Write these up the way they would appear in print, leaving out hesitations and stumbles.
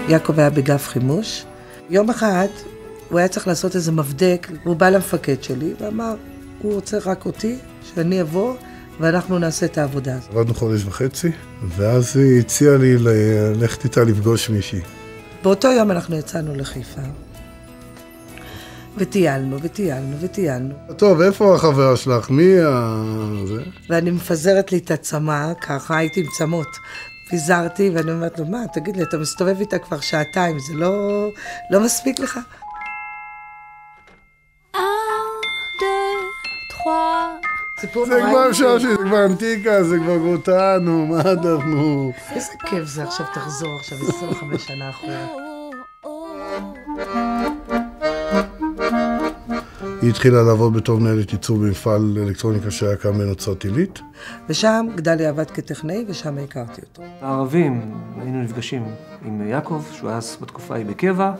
יעקב היה בגף חימוש. יום אחד הוא היה צריך לעשות איזה מבדק, והוא בא למפקד שלי ואמר, הוא רוצה רק אותי, שאני אבוא ואנחנו נעשה את העבודה הזאת. עבדנו חודש וחצי, ואז היא הציעה לי ללכת איתה לפגוש מישהי. באותו יום אנחנו יצאנו לחיפה, וטיילנו. טוב, איפה החבר שלך? מי זה? ואני מפזרת לי את הצמה, ככה הייתי עם צמות. פיזרתי ואני אומרת לו, מה, תגיד לי, אתה מסתובב איתה כבר שעתיים, זה לא מספיק לך? זה כבר שושי, זה כבר אנטיקה, זה כבר גרוטנו, מה אנחנו? איזה כיף זה עכשיו, תחזור עכשיו 25 שנה אחורה. היא התחילה לעבוד בתור מנהלת ייצור במפעל אלקטרוניקה שהיה כאן בנצרת עילית. ושם גדליה עבד כטכנאי, ושם הכרתי אותו. הערבים, היינו נפגשים עם יעקב, שהוא היה בתקופה היא בקבע,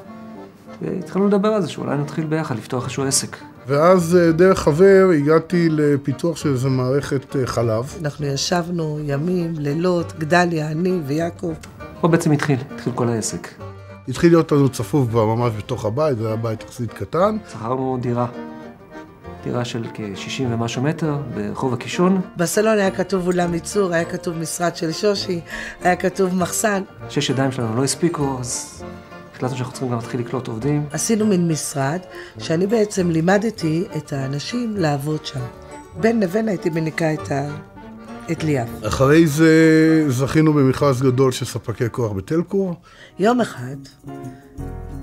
והתחלנו לדבר על זה, שאולי נתחיל ביחד לפתוח איזשהו עסק. ואז דרך חבר הגעתי לפיתוח של איזו מערכת חלב. אנחנו ישבנו ימים, לילות, גדליה, אני ויעקב. פה בעצם התחיל כל העסק. התחיל להיות לנו צפוף כבר ממש בתוך הבית, זה היה בית יחסית קטן. שכרנו דירה של כ-60 ומשהו מטר ברחוב הקישון. בסלון היה כתוב אולם ייצור, היה כתוב משרד של שושי, היה כתוב מחסן. 6 ידיים שלנו לא הספיקו, אז החלטנו שאנחנו צריכים גם להתחיל לקלוט עובדים. עשינו מין משרד, שאני בעצם לימדתי את האנשים לעבוד שם. בין לבין הייתי מניקה את ליאב. אחרי זה זכינו במכרז גדול של ספקי כוח בטלקור. יום אחד,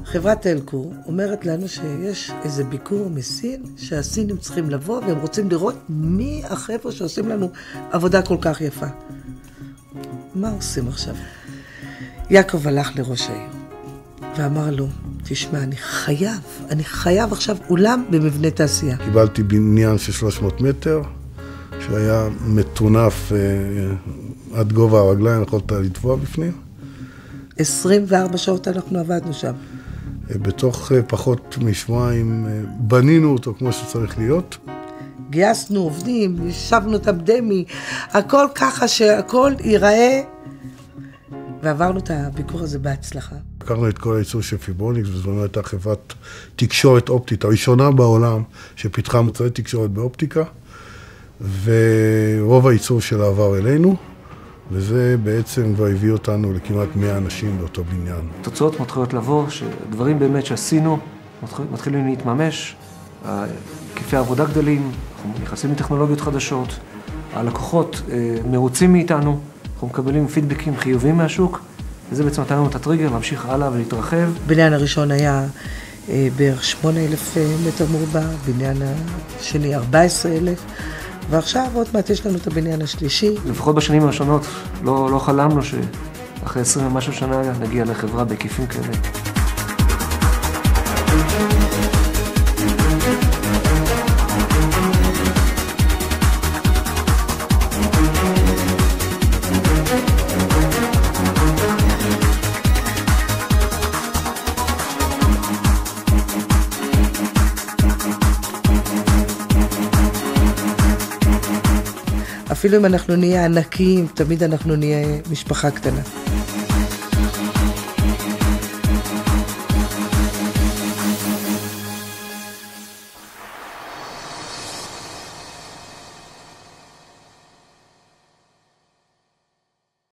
חברת טלקור אומרת לנו שיש איזה ביקור מסין, שהסינים צריכים לבוא והם רוצים לראות מי החבר'ה שעושים לנו עבודה כל כך יפה. מה עושים עכשיו? יעקב הלך לראש העיר ואמר לו, תשמע, אני חייב עכשיו אולם במבנה תעשייה. קיבלתי בניין של 300 מטר, שהיה מטונף עד גובה הרגליים, יכולת לטבוע בפנים. 24 שעות אנחנו עבדנו שם. בתוך פחות משבועיים בנינו אותו כמו שצריך להיות. גייסנו עובדים, ישבנו את הבדמי, הכל ככה שהכל ייראה. ועברנו את הביקור הזה בהצלחה. לקחנו את כל הייצור של פיברוניקס, וזאת הייתה חברת תקשורת אופטית, הראשונה בעולם שפיתחה מוצרי תקשורת באופטיקה, ורוב הייצור שלה עבר אלינו, וזה בעצם כבר הביא אותנו לכמעט 100 אנשים באותו בניין. תוצאות מתחילות לבוא, שדברים באמת שעשינו מתחילים להתממש, היקפי העבודה גדלים, אנחנו נכנסים לטכנולוגיות חדשות, הלקוחות מרוצים מאיתנו, אנחנו מקבלים פידבקים חיוביים מהשוק, וזה בעצם נתן לנו את הטריגר להמשיך הלאה ולהתרחב. בניין הראשון היה בערך 8,000 מטר מרובע, בניין השני 14,000, ועכשיו עוד מעט יש לנו את הבניין השלישי. לפחות בשנים הראשונות לא חלמנו שאחרי 20 ומשהו שנה נגיע לחברה בהיקפים כאלה. אפילו אם אנחנו נהיה ענקים, תמיד אנחנו נהיה משפחה קטנה.